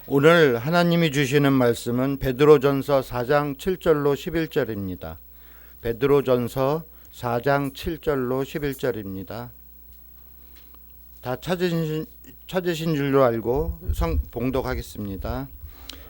오늘 하나님이 주시는 말씀은 베드로전서 4장 7절로 11절입니다. 베드로전서 4장 7절로 11절입니다. 다 찾으신 줄로 알고 봉독하겠습니다.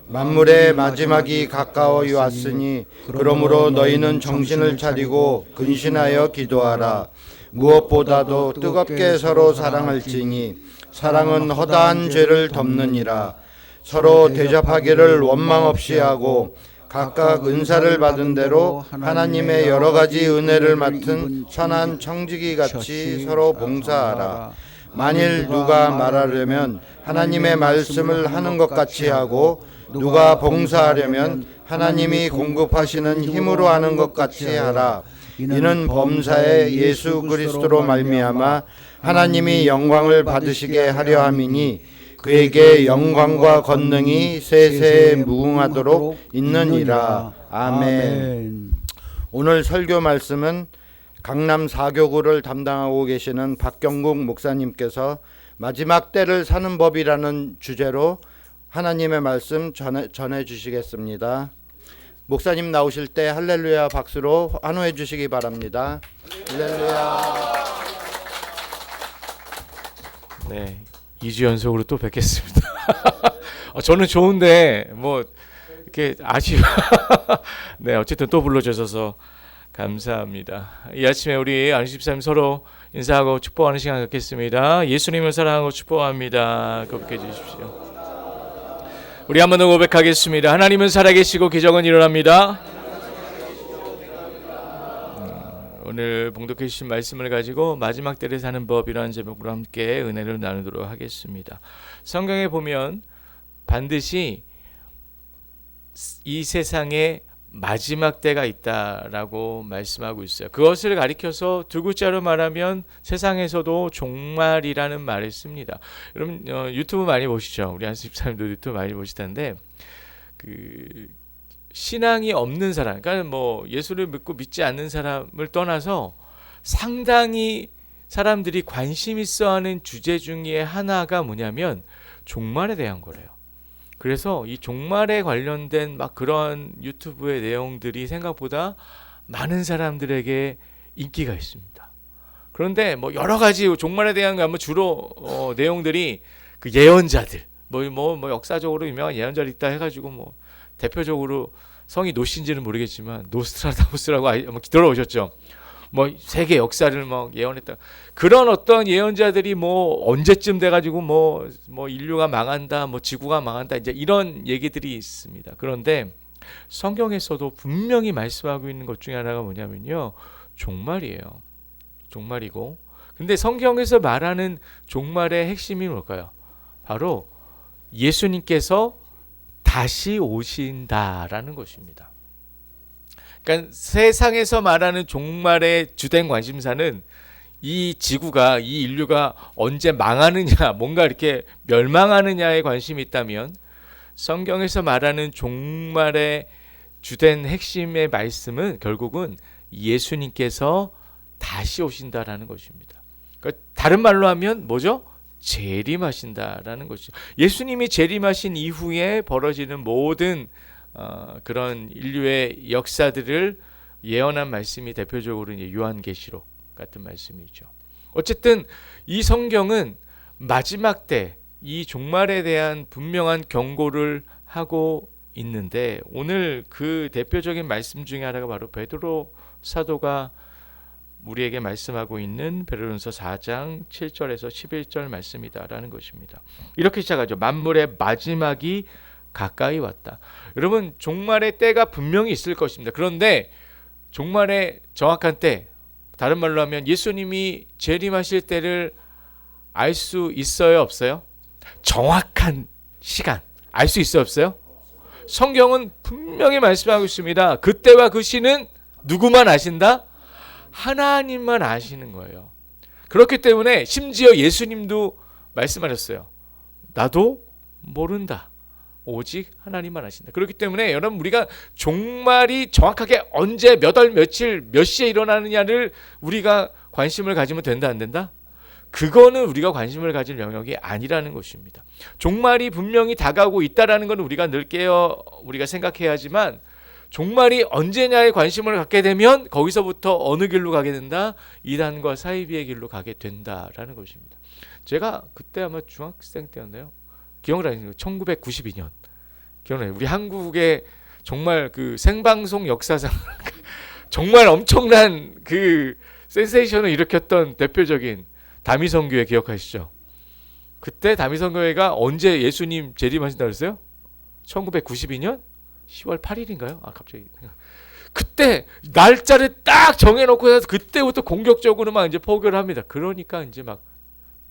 만물의 마지막이 가까워 왔으니 그러므로 너희는 정신을 차리고 근신하여 기도하라. 무엇보다도 뜨겁게 서로 사랑할지니 사랑은 허다한 죄를 덮느니라. 서로 대접하기를 원망 없이 하고 각각 은사를 받은 대로 하나님의 여러 가지 은혜를 맡은 선한 청지기 같이 서로 봉사하라. 만일 누가 말하려면 하나님의 말씀을 하는 것 같이 하고 누가 봉사하려면 하나님이 공급하시는 힘으로 하는 것 같이 하라. 이는 범사에 예수 그리스도로 말미암아 하나님이 영광을 받으시게 하려 함이니 그에게 영광과 권능이 세세에 무궁하도록 있느니라. 아멘. 오늘 설교 말씀은 강남 4교구를 담당하고 계시는 박경국 목사님께서 마지막 때를 사는 법이라는 주제로 하나님의 말씀 전해 주시겠습니다. 목사님 나오실 때 할렐루야 박수로 환호해 주시기 바랍니다. 할렐루야. 네, 2주 연속으로 또 뵙겠습니다. 저는 좋은데 뭐 이렇게 네, 어쨌든 또 불러주셔서 감사합니다. 이 아침에 우리 안식집사님 서로 인사하고 축복하는 시간 갖겠습니다. 예수님을 사랑하고 축복합니다. 고백해 주십시오. 우리 한 번 더 고백하겠습니다. 하나님은 살아계시고 기적은 일어납니다. 오늘 봉독해 주신 말씀을 가지고 마지막 때를 사는 법이라는 제목으로 함께 은혜를 나누도록 하겠습니다. 성경에 보면 반드시 이 세상에 마지막 때가 있다라고 말씀하고 있어요. 그것을 가리켜서 두 글자로 말하면 세상에서도 종말이라는 말을 씁니다. 여러분 유튜브 많이 보시죠? 우리 한수집사님도 유튜브 많이 보시던데 신앙이 없는 사람, 그러니까 뭐 예수를 믿고 믿지 않는 사람을 떠나서 상당히 사람들이 관심 있어하는 주제 중에 하나가 뭐냐면 종말에 대한 거래요. 그래서 이 종말에 관련된 막 그런 유튜브의 내용들이 생각보다 많은 사람들에게 인기가 있습니다. 그런데 뭐 여러 가지 종말에 대한 거 하면 주로 내용들이 그 예언자들, 뭐 역사적으로 유명한 예언자들 있다 해가지고 뭐 대표적으로 성이 노신지는 모르겠지만 노스트라다무스라고 들어오셨죠. 뭐 세계 역사를 막 예언했다. 그런 어떤 예언자들이 뭐 언제쯤 돼가지고 뭐 인류가 망한다, 뭐 지구가 망한다, 이제 이런 얘기들이 있습니다. 그런데 성경에서도 분명히 말씀하고 있는 것 중에 하나가 뭐냐면요, 종말이에요. 종말이고, 근데 성경에서 말하는 종말의 핵심이 뭘까요? 바로 예수님께서 다시 오신다라는 것입니다. 그러니까 세상에서 말하는 종말의 주된 관심사는 이 지구가, 이 인류가 언제 망하느냐, 뭔가 이렇게 멸망하느냐에 관심이 있다면 성경에서 말하는 종말의 주된 핵심의 말씀은 결국은 예수님께서 다시 오신다라는 것입니다. 그러니까 다른 말로 하면 뭐죠? 재림하신다라는 것이죠. 예수님이 재림하신 이후에 벌어지는 모든 그런 인류의 역사들을 예언한 말씀이 대표적으로 이제 요한계시록 같은 말씀이죠. 어쨌든 이 성경은 마지막 때 이 종말에 대한 분명한 경고를 하고 있는데, 오늘 그 대표적인 말씀 중에 하나가 바로 베드로 사도가 우리에게 말씀하고 있는 베드로전서 4장 7절에서 11절 말씀이다라는 것입니다. 이렇게 시작하죠. 만물의 마지막이 가까이 왔다. 여러분, 종말의 때가 분명히 있을 것입니다. 그런데 종말의 정확한 때, 다른 말로 하면 예수님이 재림하실 때를 알 수 있어요, 없어요? 정확한 시간 알 수 있어요, 없어요? 성경은 분명히 말씀하고 있습니다. 그때와 그 시는 누구만 아신다? 하나님만 아시는 거예요. 그렇기 때문에 심지어 예수님도 말씀하셨어요. 나도 모른다. 오직 하나님만 아신다. 그렇기 때문에 여러분, 우리가 종말이 정확하게 언제 몇 월 며칠 몇 시에 일어나느냐를 우리가 관심을 가지면 된다, 안 된다? 그거는 우리가 관심을 가질 영역이 아니라는 것입니다. 종말이 분명히 다가오고 있다라는 건 우리가 우리가 생각해야 하지만 종말이 언제냐에 관심을 갖게 되면 거기서부터 어느 길로 가게 된다? 이단과 사이비의 길로 가게 된다라는 것입니다. 제가 그때 아마 중학생 때였나요? 기억을 하시는 1992년 기억나요? 우리 한국의 정말 그 생방송 역사상 정말 엄청난 그 센세이션을 일으켰던 대표적인 다미성교회 기억하시죠? 그때 다미성교회가 언제 예수님 재림하신다고 그랬어요? 1992년 10월 8일인가요? 갑자기 그때 날짜를 딱 정해놓고 해서 그때부터 공격적으로 막 이제 포교를 합니다. 그러니까 이제 막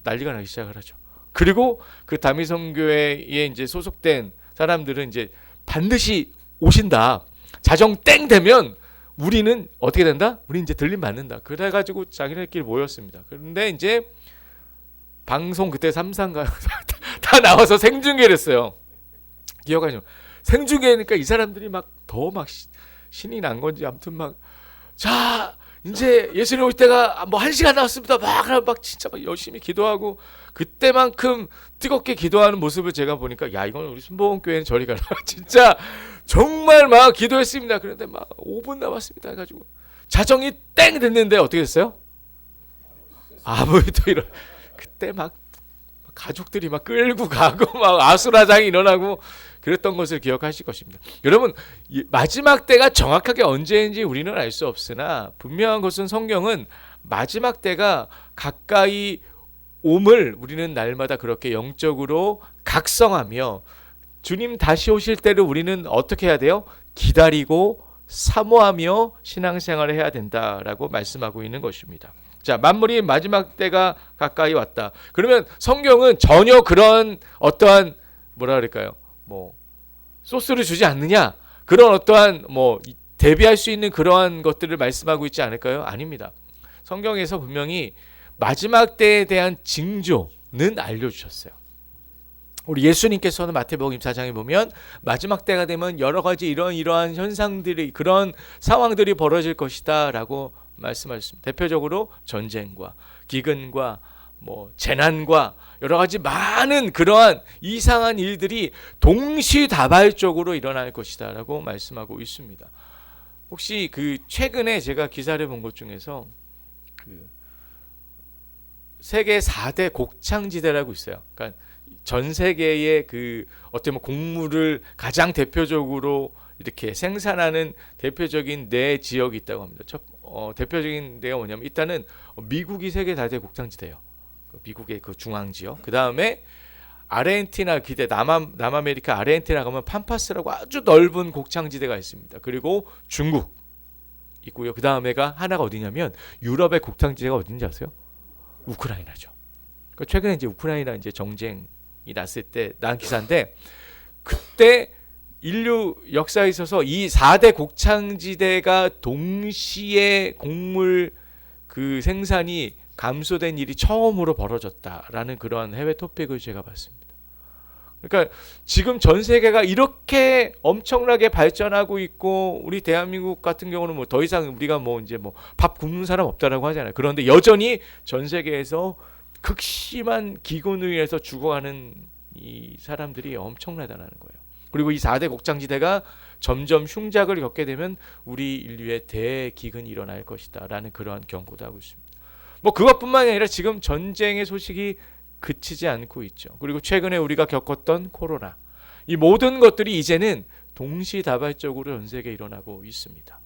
난리가 나기 시작을 하죠. 그리고 그 다미성교회에 이제 소속된 사람들은 이제 반드시 오신다. 자정 땡 되면 우리는 어떻게 된다? 우리 이제 들림 받는다. 그래가지고 자기네끼리 모였습니다. 그런데 이제 방송 그때 삼상가 다 나와서 생중계를 했어요. 기억하시죠? 생중계니까 이 사람들이 막 더 막 신이 난 건지 아무튼 막 자 이제 예수님 올 때가 뭐 1시간 남았습니다. 막 진짜 막 열심히 기도하고 그때만큼 뜨겁게 기도하는 모습을 제가 보니까 야 이건 우리 순복음교회는 저리 가라. 진짜 정말 막 기도했습니다. 그런데 막 5분 남았습니다 해가지고 자정이 땡 됐는데 어떻게 됐어요? 아무것도 이런 그때 막 가족들이 막 끌고 가고 막 아수라장이 일어나고 그랬던 것을 기억하실 것입니다. 여러분 마지막 때가 정확하게 언제인지 우리는 알 수 없으나 분명한 것은 성경은 마지막 때가 가까이 옴을 우리는 날마다 그렇게 영적으로 각성하며 주님 다시 오실 때를 우리는 어떻게 해야 돼요? 기다리고 사모하며 신앙생활을 해야 된다라고 말씀하고 있는 것입니다. 자, 만물이 마지막 때가 가까이 왔다. 그러면 성경은 전혀 그런 어떠한 뭐라 그럴까요? 뭐 소스를 주지 않느냐? 그런 어떠한 뭐 대비할 수 있는 그러한 것들을 말씀하고 있지 않을까요? 아닙니다. 성경에서 분명히 마지막 때에 대한 징조는 알려주셨어요. 우리 예수님께서는 마태복음 4장에 보면 마지막 때가 되면 여러 가지 이러한 현상들이 그런 상황들이 벌어질 것이다 라고 말씀하셨습니다. 대표적으로 전쟁과 기근과 뭐 재난과 여러 가지 많은 그러한 이상한 일들이 동시다발적으로 일어날 것이다 라고 말씀하고 있습니다. 혹시 그 최근에 제가 기사를 본 것 중에서 그 세계 4대 곡창지대라고 있어요. 그러니까 전 세계의 그 어떻게 보면 곡물을 가장 대표적으로 이렇게 생산하는 대표적인 네 지역이 있다고 합니다. 대표적인 데가 뭐냐면 일단은 미국이 세계 4대 곡창지대예요. 미국의 그 중앙 지역. 그 다음에 아르헨티나 기대 남아메리카 아르헨티나 가면 팜파스라고 아주 넓은 곡창지대가 있습니다. 그리고 중국 있고요. 그 다음에가 하나가 어디냐면 유럽의 곡창지대가 어딘지 아세요? 우크라이나죠. 그러니까 최근에 이제 우크라이나 이제 정쟁이 났을 때 난 기사인데 그때 인류 역사에 있어서 이 4대 곡창지대가 동시에 곡물 그 생산이 감소된 일이 처음으로 벌어졌다라는 그런 해외 토픽을 제가 봤습니다. 그러니까 지금 전 세계가 이렇게 엄청나게 발전하고 있고 우리 대한민국 같은 경우는 뭐 더 이상 우리가 뭐 이제 뭐 밥 굶는 사람 없다라고 하잖아요. 그런데 여전히 전 세계에서 극심한 기근을 위해서 죽어가는 이 사람들이 엄청나다는 거예요. 그리고 이 4대 곡창지대가 점점 흉작을 겪게 되면 우리 인류의 대기근이 일어날 것이다 라는 그러한 경고도 하고 있습니다. 뭐 그것뿐만이 아니라 지금 전쟁의 소식이 그치지 않고 있죠. 그리고 최근에 우리가 겪었던 코로나, 이 모든 것들이 이제는 동시다발적으로 전 세계에 일어나고 있습니다.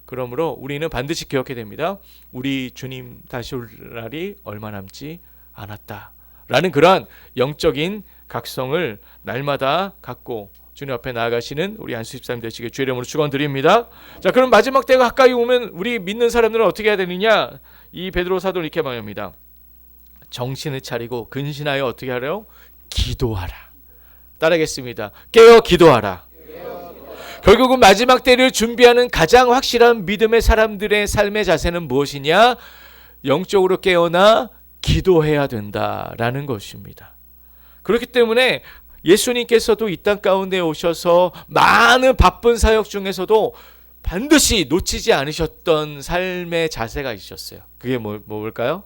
그러므로 우리는 반드시 기억해야 됩니다. 우리 주님 다시 올 날이 얼마 남지 않았다라는 그러한 영적인 각성을 날마다 갖고 주님 앞에 나아가시는 우리 안수 집사님 되시길 주의 이름으로 축원드립니다. 자, 그럼 마지막 때가 가까이 오면 우리 믿는 사람들은 어떻게 해야 되느냐? 이 베드로 사도는 이렇게 말합니다. 정신을 차리고 근신하여 어떻게 하래요? 기도하라. 따르겠습니다. 깨어 기도하라. 결국은 마지막 때를 준비하는 가장 확실한 믿음의 사람들의 삶의 자세는 무엇이냐? 영적으로 깨어나 기도해야 된다라는 것입니다. 그렇기 때문에 예수님께서도 이 땅 가운데 오셔서 많은 바쁜 사역 중에서도 반드시 놓치지 않으셨던 삶의 자세가 있으셨어요. 그게 뭘까요?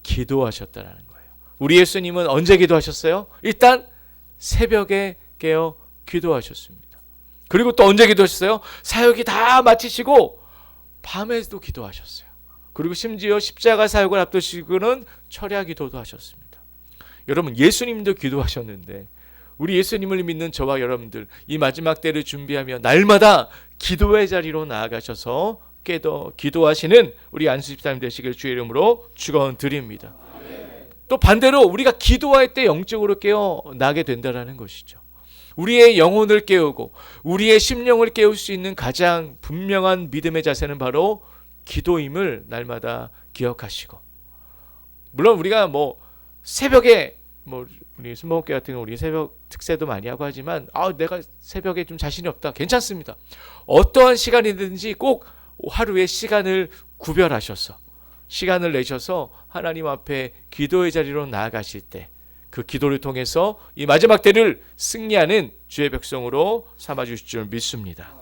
기도하셨다라는 거예요. 우리 예수님은 언제 기도하셨어요? 일단 새벽에 깨어 기도하셨습니다. 그리고 또 언제 기도하셨어요? 사역이 다 마치시고 밤에도 기도하셨어요. 그리고 심지어 십자가 사역을 앞두시고는 철야 기도도 하셨습니다. 여러분, 예수님도 기도하셨는데 우리 예수님을 믿는 저와 여러분들 이 마지막 때를 준비하며 날마다 기도의 자리로 나아가셔서 기도하시는 우리 안수 집사님 되시길 주의 이름으로 축원드립니다. 또 반대로 우리가 기도할 때 영적으로 깨어나게 된다는 것이죠. 우리의 영혼을 깨우고 우리의 심령을 깨울 수 있는 가장 분명한 믿음의 자세는 바로 기도임을 날마다 기억하시고, 물론 우리가 뭐 새벽에 우리 순복음교회 같은 경우 우리 새벽 특세도 많이 하고 하지만 내가 새벽에 좀 자신이 없다, 괜찮습니다. 어떠한 시간이든지 꼭 하루에 시간을 구별하셔서 시간을 내셔서 하나님 앞에 기도의 자리로 나아가실 때 그 기도를 통해서 이 마지막 때를 승리하는 주의 백성으로 삼아주실 줄 믿습니다.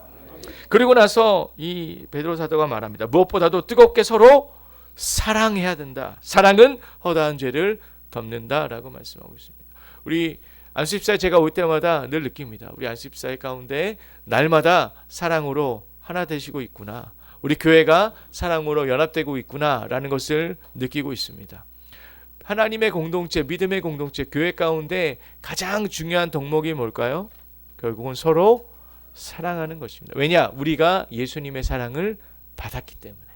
그리고 나서 이 베드로 사도가 말합니다. 무엇보다도 뜨겁게 서로 사랑해야 된다. 사랑은 허다한 죄를 덮는다라고 말씀하고 있습니다. 우리 안수집사에 제가 올 때마다 늘 느낍니다. 우리 안수집사회 가운데 날마다 사랑으로 하나 되시고 있구나, 우리 교회가 사랑으로 연합되고 있구나라는 것을 느끼고 있습니다. 하나님의 공동체, 믿음의 공동체, 교회 가운데 가장 중요한 덕목이 뭘까요? 결국은 서로 사랑하는 것입니다. 왜냐? 우리가 예수님의 사랑을 받았기 때문에,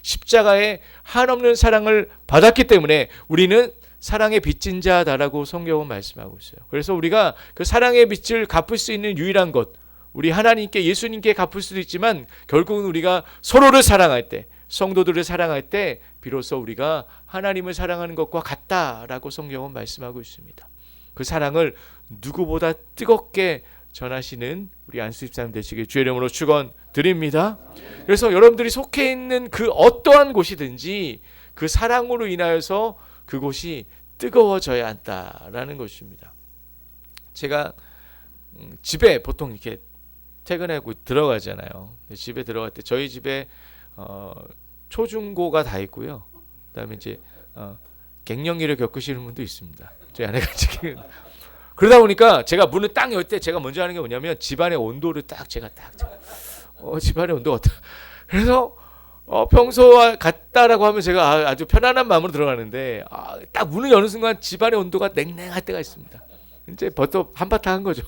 십자가의 한없는 사랑을 받았기 때문에 우리는 사랑의 빚진 자다라고 성경은 말씀하고 있어요. 그래서 우리가 그 사랑의 빚을 갚을 수 있는 유일한 것, 우리 하나님께, 예수님께 갚을 수도 있지만 결국은 우리가 서로를 사랑할 때, 성도들을 사랑할 때 비로소 우리가 하나님을 사랑하는 것과 같다라고 성경은 말씀하고 있습니다. 그 사랑을 누구보다 뜨겁게 전하시는 우리 안수 집사님 되시길 주의 이름으로 축원드립니다. 그래서 여러분들이 속해 있는 그 어떠한 곳이든지 그 사랑으로 인하여서 그곳이 뜨거워져야 한다라는 것입니다. 제가 집에 보통 이렇게 퇴근하고 들어가잖아요. 집에 들어갈 때 저희 집에 초중고가 다 있고요. 그다음에 이제 갱년기를 겪으시는 분도 있습니다. 저희 아내가 지금 그러다 보니까 제가 문을 딱 열 때 제가 먼저 하는 게 뭐냐면 집안의 온도를 제가 집안의 온도가 어떠. 그래서 평소와 같다라고 하면 제가 아주 편안한 마음으로 들어가는데 딱 문을 여는 순간 집안의 온도가 냉랭할 때가 있습니다. 이제 벌써 한바탕 한 거죠.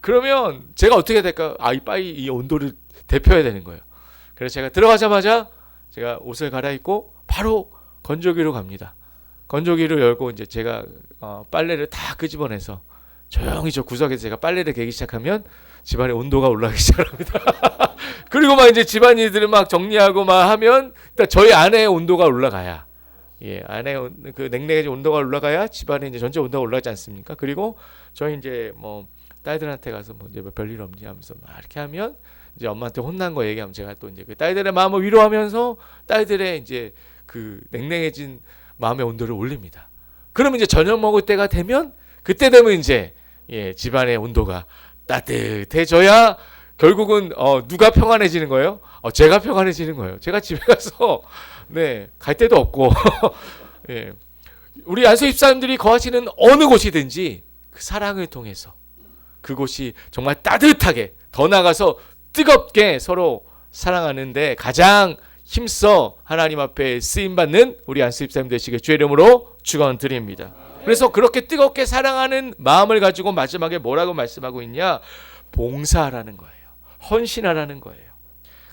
그러면 제가 어떻게 해야 될까? 빨리 이 온도를 대표해야 되는 거예요. 그래서 제가 들어가자마자 제가 옷을 갈아입고 바로 건조기로 갑니다. 건조기를 열고 이제 제가 빨래를 다 끄집어내서 조용히 저 구석에서 제가 빨래를 개기 시작하면 집안의 온도가 올라가기 시작합니다. 그리고 막 이제 집안일들을 막 정리하고 막 하면 일단 저희 아내의 온도가 올라가야, 아내의 그 냉랭해진 온도가 올라가야 집안에 이제 전체 온도가 올라가지 않습니까? 그리고 저희 이제 뭐 딸들한테 가서 뭐 이제 별일 없니 하면서 막 이렇게 하면 이제 엄마한테 혼난 거 얘기하면 제가 또 이제 그 딸들의 마음을 위로하면서 딸들의 이제 그 냉랭해진 마음의 온도를 올립니다. 그러면 이제 저녁 먹을 때가 되면 그때 되면 이제 집안의 온도가 따뜻해져야 결국은 누가 평안해지는 거예요? 제가 평안해지는 거예요. 제가 집에 가서 갈 데도 없고 우리 안수 집사님들이 거하시는 어느 곳이든지 그 사랑을 통해서 그곳이 정말 따뜻하게, 더 나아가서 뜨겁게 서로 사랑하는데 가장 힘써 하나님 앞에 쓰임받는 우리 안수 집사님 되시길 주의 이름으로 축원드립니다. 그래서 그렇게 뜨겁게 사랑하는 마음을 가지고 마지막에 뭐라고 말씀하고 있냐? 봉사하라는 거예요. 헌신하라는 거예요.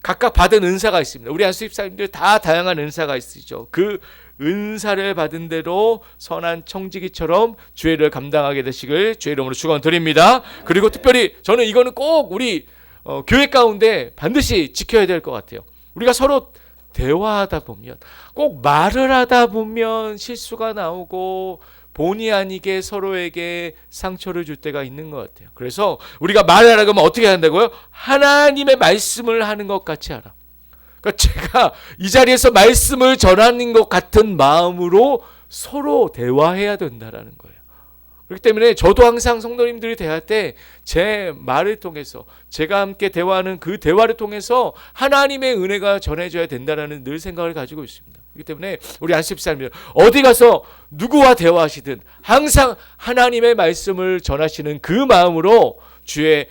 각각 받은 은사가 있습니다. 우리 안수 집사님들 다 다양한 은사가 있으죠. 그 은사를 받은 대로 선한 청지기처럼 주의를 감당하게 되시길 주의 이름으로 축원드립니다. 그리고 특별히 저는 이거는 꼭 우리 교회 가운데 반드시 지켜야 될 것 같아요. 우리가 서로 대화하다 보면, 꼭 말을 하다 보면 실수가 나오고 본의 아니게 서로에게 상처를 줄 때가 있는 것 같아요. 그래서 우리가 말을 하려면 어떻게 한다고요? 하나님의 말씀을 하는 것 같이 하라. 그러니까 제가 이 자리에서 말씀을 전하는 것 같은 마음으로 서로 대화해야 된다라는 거예요. 그렇기 때문에 저도 항상 성도님들이 대할 때 제 말을 통해서, 제가 함께 대화하는 그 대화를 통해서 하나님의 은혜가 전해져야 된다라는 늘 생각을 가지고 있습니다. 그렇기 때문에 우리 안수 집사님들 어디 가서 누구와 대화하시든 항상 하나님의 말씀을 전하시는 그 마음으로 주의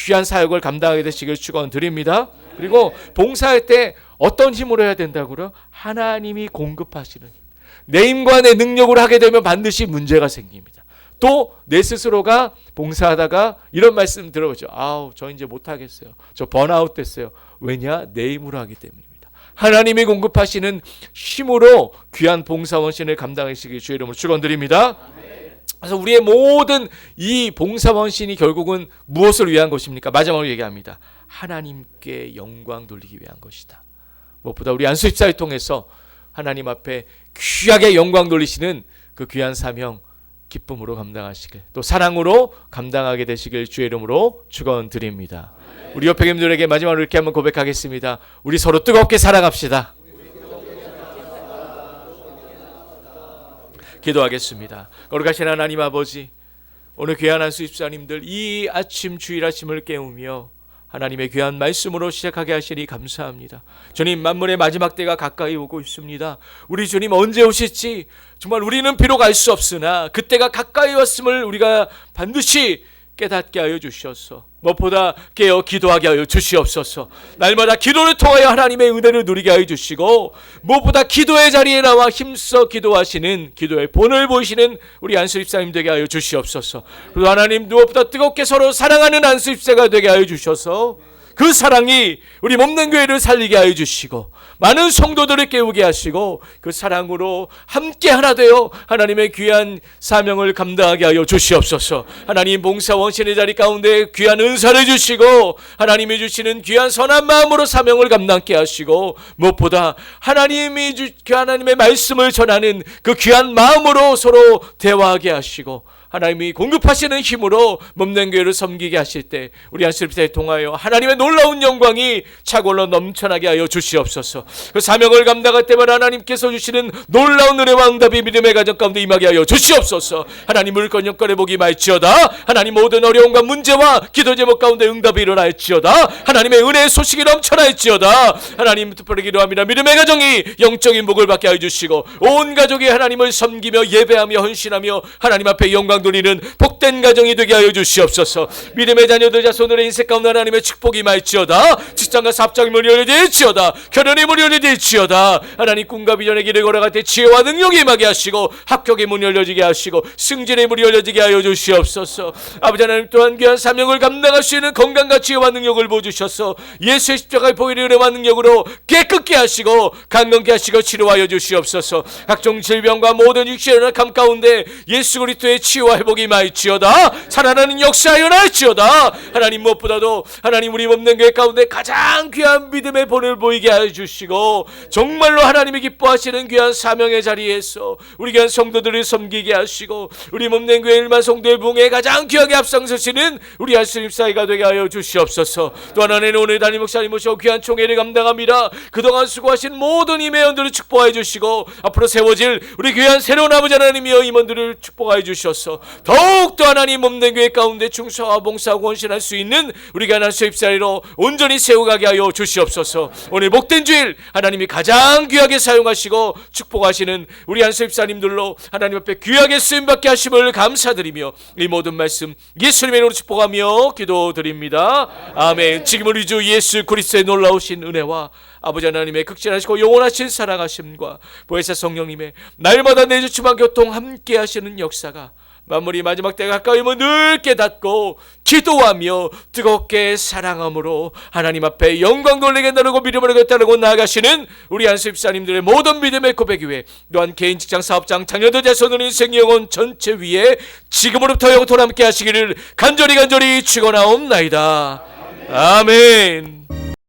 귀한 사역을 감당하게 되시길 축원드립니다. 그리고 봉사할 때 어떤 힘으로 해야 된다고요? 하나님이 공급하시는 힘. 내 힘과 내 능력으로 하게 되면 반드시 문제가 생깁니다. 또 내 스스로가 봉사하다가 이런 말씀 들어보죠. 아우, 저 이제 못하겠어요. 저 번아웃 됐어요. 왜냐? 내 힘으로 하기 때문입니다. 하나님이 공급하시는 힘으로 귀한 봉사 원신을 감당하시길 주의 이름으로 축원드립니다. 그래서 우리의 모든 이 봉사 원신이 결국은 무엇을 위한 것입니까? 마지막으로 얘기합니다. 하나님께 영광 돌리기 위한 것이다. 무엇보다 우리 안수 집사를 통해서 하나님 앞에 귀하게 영광 돌리시는 그 귀한 사명 기쁨으로 감당하시길, 또 사랑으로 감당하게 되시길 주의 이름으로 축원드립니다. 우리 옆에 계신 분들에게 마지막으로 이렇게 한번 고백하겠습니다. 우리 서로 뜨겁게 사랑합시다. 기도하겠습니다. 거룩하신 하나님 아버지, 오늘 귀한 안수 집사님들 이 아침 주일 아침을 깨우며 하나님의 귀한 말씀으로 시작하게 하시니 감사합니다. 주님, 만물의 마지막 때가 가까이 오고 있습니다. 우리 주님 언제 오실지 정말 우리는 비록 알 수 없으나 그때가 가까이 왔음을 우리가 반드시 깨닫게 하여 주시옵소서. 무엇보다 깨어 기도하게 하여 주시옵소서. 날마다 기도를 통하여 하나님의 은혜를 누리게 하여 주시고, 무엇보다 기도의 자리에 나와 힘써 기도하시는, 기도의 본을 보이시는 우리 안수 집사님 되게 하여 주시옵소서. 그리고 하나님, 무엇보다 뜨겁게 서로 사랑하는 안수 집사가 되게 하여 주셔서 그 사랑이 우리 몸된 교회를 살리게 하여 주시고 많은 성도들을 깨우게 하시고 그 사랑으로 함께 하나 되어 하나님의 귀한 사명을 감당하게 하여 주시옵소서. 하나님, 봉사 원신의 자리 가운데 귀한 은사를 주시고 하나님이 주시는 귀한 선한 마음으로 사명을 감당케 하시고, 무엇보다 하나님의 말씀을 전하는 그 귀한 마음으로 서로 대화하게 하시고 하나님이 공급하시는 힘으로 몸된 교회를 섬기게 하실 때 우리 안수 집사를 통하여 하나님의 놀라운 영광이 차고로 넘쳐나게 하여 주시옵소서. 그 사명을 감당할 때마다 하나님께서 주시는 놀라운 은혜와 응답이 믿음의 가정 가운데 임하게 하여 주시옵소서. 하나님, 물건역거래 복이 많지어다. 하나님, 모든 어려움과 문제와 기도 제목 가운데 응답이 일어날지어다. 하나님의 은혜의 소식이 넘쳐날지어다. 하나님, 특별히 기도합니다. 믿음의 가정이 영적인 복을 받게 하여 주시고 온 가족이 하나님을 섬기며 예배하며 헌신하며 하나님 앞에 영광 돌리는 복된 가정이 되게 하여 주시옵소서. 믿음의 자녀들 자손들의 인생 가운데 하나님의 축복이 많지어다. 직장과 사업장이 문이 열려질지어다. 결혼이 문이 열려질지어다. 하나님, 꿈과 비전의 길을 걸어갈 때 지혜와 능력이 임하게 하시고 합격의 문이 열려지게 하시고 승진의 문이 열려지게 하여 주시옵소서. 아버지 하나님, 또한 귀한 사명을 감당할 수 있는 건강과 지혜와 능력을 보여주셔서 예수의 십자가의 보혈의 은혜와 능력으로 깨끗게 하시고 강건케 하시고 치료하여 주시옵소서. 각종 질병과 모든 육신의 악함 가운데 예수 그리스도의 치유와 회복이 많지어다. 살아나는 역사 일어날지어다. 하나님, 무엇보다도 하나님, 우리 몸된 교회 가운데 가장 귀한 믿음의 본을 보이게 해주시고 정말로 하나님이 기뻐하시는 귀한 사명의 자리에서 우리 귀한 성도들을 섬기게 하시고 우리 몸된 교회 1만 성도의 부흥에 가장 귀하게 앞장서시는 우리 안수 집사가 되게 하여 주시옵소서. 또 하나는 오늘 담임 목사님 모시고 귀한 총회를 감당합니다. 그동안 수고하신 모든 임회원들을 축복하여 주시고 앞으로 세워질 우리 귀한 새로운 아버지 하나님이여 임원들을 축복하여 주셔서 더욱더 하나님 몸된 교회 가운데 충성하고 봉사하고 헌신할 수 있는 우리가 하나님 수입사리로 온전히 세워가게 하여 주시옵소서. 오늘 복된 주일 하나님이 가장 귀하게 사용하시고 축복하시는 우리 안수입사님들로 하나님 앞에 귀하게 쓰임받게 하심을 감사드리며 이 모든 말씀 예수님의 이름으로 축복하며 기도드립니다. 아멘. 지금 우리 주 예수 그리스도의 놀라우신 은혜와 아버지 하나님의 극진하시고 영원하신 사랑하심과 보혜사 성령님의 날마다 내주춤한 교통 함께 하시는 역사가 만물이 마지막 때가 가까이 오면 늘 깨닫고 기도하며 뜨겁게 사랑함으로 하나님 앞에 영광 돌리게 나누고 믿음으로 따르고 나아가시는 우리 안수입사님들의 모든 믿음의 고백 위에 또한 개인 직장 사업장 자녀들 자손들 인생 영혼 전체 위에 지금으로부터 영원토록 함께 하시기를 간절히 축원하옵나이다. 아멘.